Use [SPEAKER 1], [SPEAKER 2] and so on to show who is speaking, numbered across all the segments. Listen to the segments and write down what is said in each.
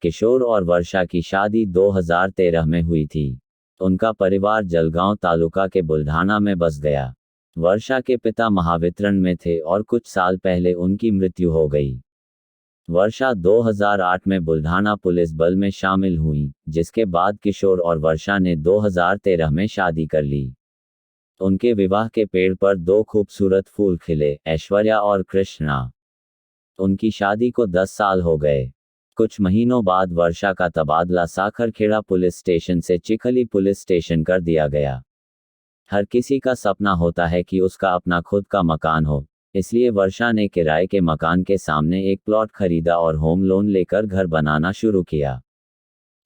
[SPEAKER 1] किशोर और वर्षा की शादी 2013 में हुई थी। उनका परिवार जलगांव तालुका के बुल्ढाना में बस गया। वर्षा के पिता महावितरण में थे और कुछ साल पहले उनकी मृत्यु हो गई। वर्षा 2008 में बुल्ढाना पुलिस बल में शामिल हुई, जिसके बाद किशोर और वर्षा ने 2013 में शादी कर ली। उनके विवाह के पेड़ पर 2 खूबसूरत फूल खिले, ऐश्वर्या और कृष्णा। उनकी शादी को 10 साल हो गए। कुछ महीनों बाद वर्षा का तबादला साखरखेड़ा पुलिस स्टेशन से चिखली पुलिस स्टेशन कर दिया गया। हर किसी का सपना होता है कि उसका अपना खुद का मकान हो, इसलिए वर्षा ने किराए के मकान के सामने एक प्लॉट खरीदा और होम लोन लेकर घर बनाना शुरू किया।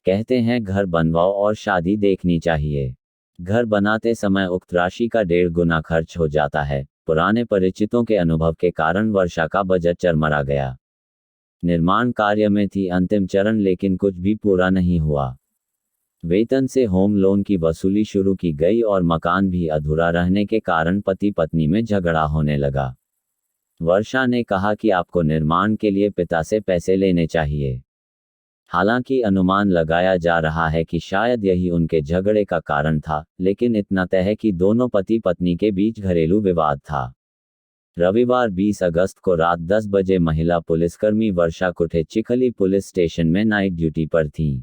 [SPEAKER 1] कहते हैं घर बनवाओ और शादी देखनी चाहिए। घर बनाते समय उक्त राशि का 1.5 गुना खर्च हो जाता है। पुराने परिचितों के अनुभव के कारण वर्षा का बजट चरमरा गया। निर्माण कार्य में थी अंतिम चरण, लेकिन कुछ भी पूरा नहीं हुआ। वेतन से होम लोन की वसूली शुरू की गई और मकान भी अधूरा रहने के कारण पति पत्नी में झगड़ा होने लगा। वर्षा ने कहा कि आपको निर्माण के लिए पिता से पैसे लेने चाहिए। हालांकि अनुमान लगाया जा रहा है कि शायद यही उनके झगड़े का कारण था, लेकिन इतना तय है कि दोनों पति पत्नी के बीच घरेलू विवाद था। रविवार 20 अगस्त को रात 10 बजे महिला पुलिसकर्मी वर्षा कुठे चिखली पुलिस स्टेशन में नाइट ड्यूटी पर थीं।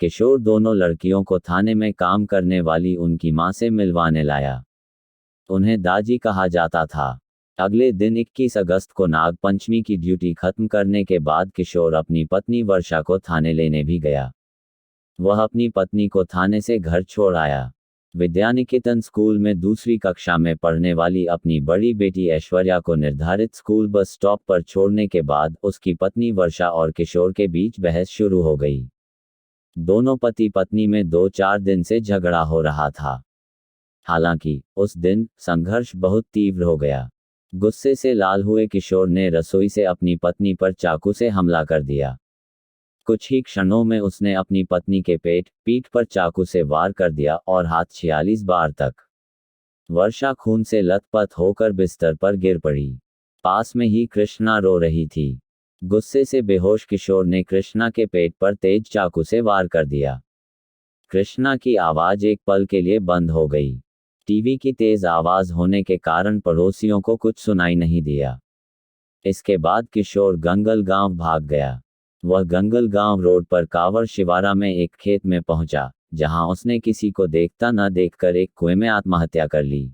[SPEAKER 1] किशोर दोनों लड़कियों को थाने में काम करने वाली उनकी मां से मिलवाने लाया। उन्हें दाजी कहा जाता था। अगले दिन 21 अगस्त को नाग पंचमी की ड्यूटी खत्म करने के बाद किशोर अपनी पत्नी वर्षा को थाने लेने भी गया। वह अपनी पत्नी को थाने से घर छोड़ आया। विद्यानिकेतन स्कूल में दूसरी कक्षा में पढ़ने वाली अपनी बड़ी बेटी ऐश्वर्या को निर्धारित स्कूल बस स्टॉप पर छोड़ने के बाद उसकी पत्नी वर्षा और किशोर के बीच बहस शुरू हो गई। दोनों पति पत्नी में 2-4 दिन से झगड़ा हो रहा था। हालांकि उस दिन संघर्ष बहुत तीव्र हो गया। गुस्से से लाल हुए किशोर ने रसोई से अपनी पत्नी पर चाकू से हमला कर दिया। कुछ ही क्षणों में उसने अपनी पत्नी के पीठ पर चाकू से वार कर दिया और हाथ 46 बार तक। वर्षा खून से लथपथ होकर बिस्तर पर गिर पड़ी। पास में ही कृष्णा रो रही थी। गुस्से से बेहोश किशोर ने कृष्णा के पेट पर तेज चाकू से वार कर दिया। कृष्णा की आवाज एक पल के लिए बंद हो गई। टीवी की तेज आवाज होने के कारण पड़ोसियों को कुछ सुनाई नहीं दिया। इसके बाद किशोर गंगल गांव भाग गया। वह गंगल गांव रोड पर कांवर शिवारा में एक खेत में पहुंचा, जहां उसने किसी को देखता न देखकर एक कुएं में आत्महत्या कर ली।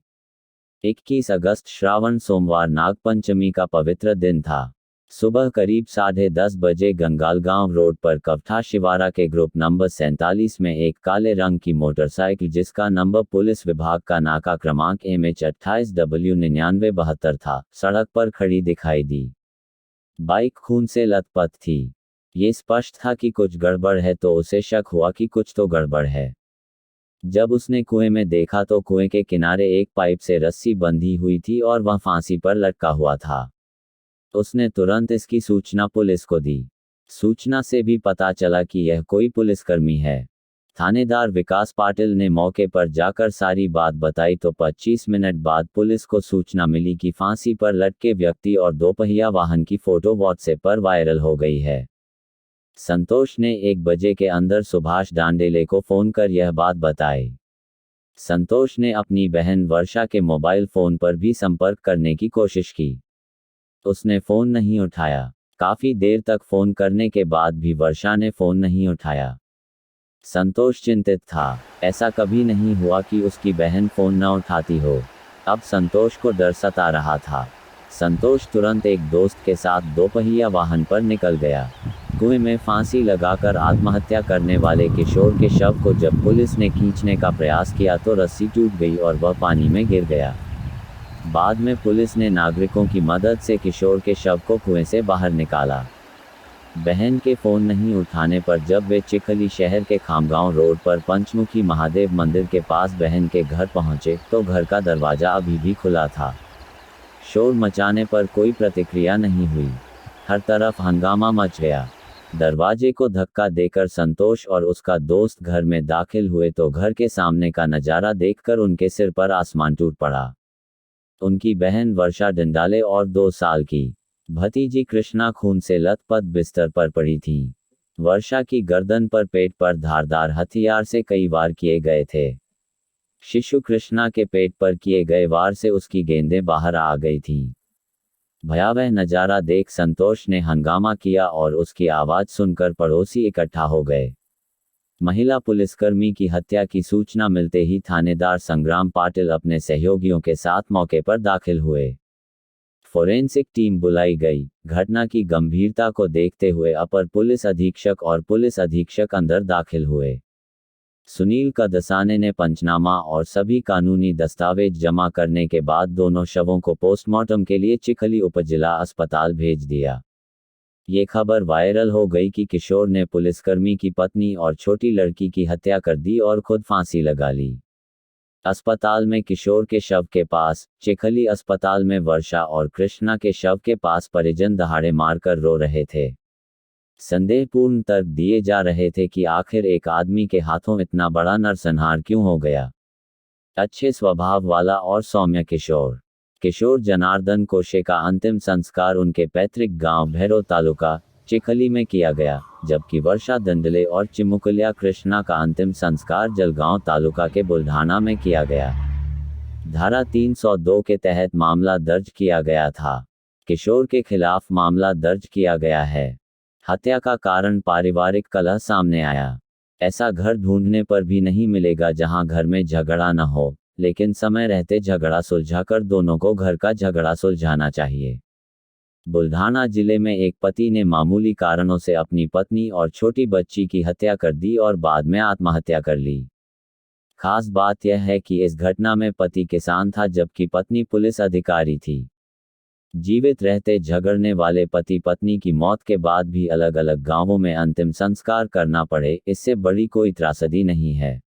[SPEAKER 1] 21 अगस्त श्रावण सोमवार नागपंचमी का पवित्र दिन था। सुबह करीब 10:30 बजे गंगालगांव रोड पर कवठा शिवारा के ग्रुप नंबर 47 में एक काले रंग की मोटरसाइकिल, जिसका नंबर पुलिस विभाग का नाका क्रमांक MH28W9972 था, सड़क पर खड़ी दिखाई दी। बाइक खून से लथपथ थी। ये स्पष्ट था कि कुछ गड़बड़ है, तो उसे शक हुआ कि कुछ तो गड़बड़ है। जब उसने कुएं में देखा तो कुएं के किनारे एक पाइप से रस्सी बंधी हुई थी और वह फांसी पर लटका हुआ था। उसने तुरंत इसकी सूचना पुलिस को दी। सूचना से भी पता चला कि यह कोई पुलिसकर्मी है। थानेदार विकास पाटिल ने मौके पर जाकर सारी बात बताई तो 25 मिनट बाद पुलिस को सूचना मिली कि फांसी पर लटके व्यक्ति और दोपहिया वाहन की फोटो व्हाट्सएप पर वायरल हो गई है। संतोष ने 1 बजे के अंदर सुभाष डांडेले को फोन कर यह बात बताई। संतोष ने अपनी बहन वर्षा के मोबाइल फोन पर भी संपर्क करने की कोशिश की। उसने फोन नहीं उठाया। काफी देर तक फोन करने के बाद भी वर्षा ने फोन नहीं उठाया। संतोष चिंतित था। ऐसा कभी नहीं हुआ कि उसकी बहन फोन न उठाती हो। अब संतोष को डर सता रहा था। संतोष तुरंत एक दोस्त के साथ दोपहिया वाहन पर निकल गया। कुएं में फांसी लगाकर आत्महत्या करने वाले किशोर के शव को जब पुलिस ने खींचने का प्रयास किया तो रस्सी टूट गई और वह पानी में गिर गया। बाद में पुलिस ने नागरिकों की मदद से किशोर के शव को कुएं से बाहर निकाला। बहन के फोन नहीं उठाने पर जब वे चिखली शहर के खामगांव रोड पर पंचमुखी महादेव मंदिर के पास बहन के घर पहुंचे तो घर का दरवाजा अभी भी खुला था। शोर मचाने पर कोई प्रतिक्रिया नहीं हुई। हर तरफ हंगामा मच गया। दरवाजे को धक्का देकर संतोष और उसका दोस्त घर में दाखिल हुए तो घर के सामने का नजारा देखकर उनके सिर पर आसमान टूट पड़ा। उनकी बहन वर्षा डंडाले और 2 साल की भतीजी कृष्णा खून से लथपथ बिस्तर पर पड़ी थी। वर्षा की गर्दन पर पेट पर धारदार हथियार से कई वार किए गए थे। शिशु कृष्णा के पेट पर किए गए वार से उसकी गेंदें बाहर आ गई थीं। भयावह नजारा देख संतोष ने हंगामा किया और उसकी आवाज सुनकर पड़ोसी इकट्ठा हो गए। महिला पुलिसकर्मी की हत्या की सूचना मिलते ही थानेदार संग्राम पाटिल अपने सहयोगियों के साथ मौके पर दाखिल हुए। फोरेंसिक टीम बुलाई गई। घटना की गंभीरता को देखते हुए अपर पुलिस अधीक्षक और पुलिस अधीक्षक अंदर दाखिल हुए। सुनील कदसाने ने पंचनामा और सभी कानूनी दस्तावेज जमा करने के बाद दोनों शवों को पोस्टमार्टम के लिए चिखली उपजिला अस्पताल भेज दिया। ये खबर वायरल हो गई कि किशोर ने पुलिसकर्मी की पत्नी और छोटी लड़की की हत्या कर दी और खुद फांसी लगा ली। अस्पताल में किशोर के शव के पास, चिखली अस्पताल में वर्षा और कृष्णा के शव के पास परिजन दहाड़े मारकर रो रहे थे। संदेहपूर्ण तर्क दिए जा रहे थे कि आखिर एक आदमी के हाथों इतना बड़ा नरसंहार क्यों हो गया। अच्छे स्वभाव वाला और सौम्य किशोर जनार्दन कोशे का अंतिम संस्कार उनके पैतृक गांव भैरव तालुका चिखली में किया गया, जबकि वर्षा दंडले और चिमुकलिया कृष्णा का अंतिम संस्कार जलगांव तालुका के बुल्ढाना में किया गया। धारा 302 के तहत मामला दर्ज किया गया था। किशोर के खिलाफ मामला दर्ज किया गया है। हत्या का कारण पारिवारिक कलह सामने आया। ऐसा घर ढूंढने पर भी नहीं मिलेगा जहां घर में झगड़ा न हो, लेकिन समय रहते झगड़ा सुलझाकर दोनों को घर का झगड़ा सुलझाना चाहिए। बुल्ढाना जिले में एक पति ने मामूली कारणों से अपनी पत्नी और छोटी बच्ची की हत्या कर दी और बाद में आत्महत्या कर ली। खास बात यह है कि इस घटना में पति किसान था जबकि पत्नी पुलिस अधिकारी थी। जीवित रहते झगड़ने वाले पति पत्नी की मौत के बाद भी अलग अलग गांवों में अंतिम संस्कार करना पड़े, इससे बड़ी कोई त्रासदी नहीं है।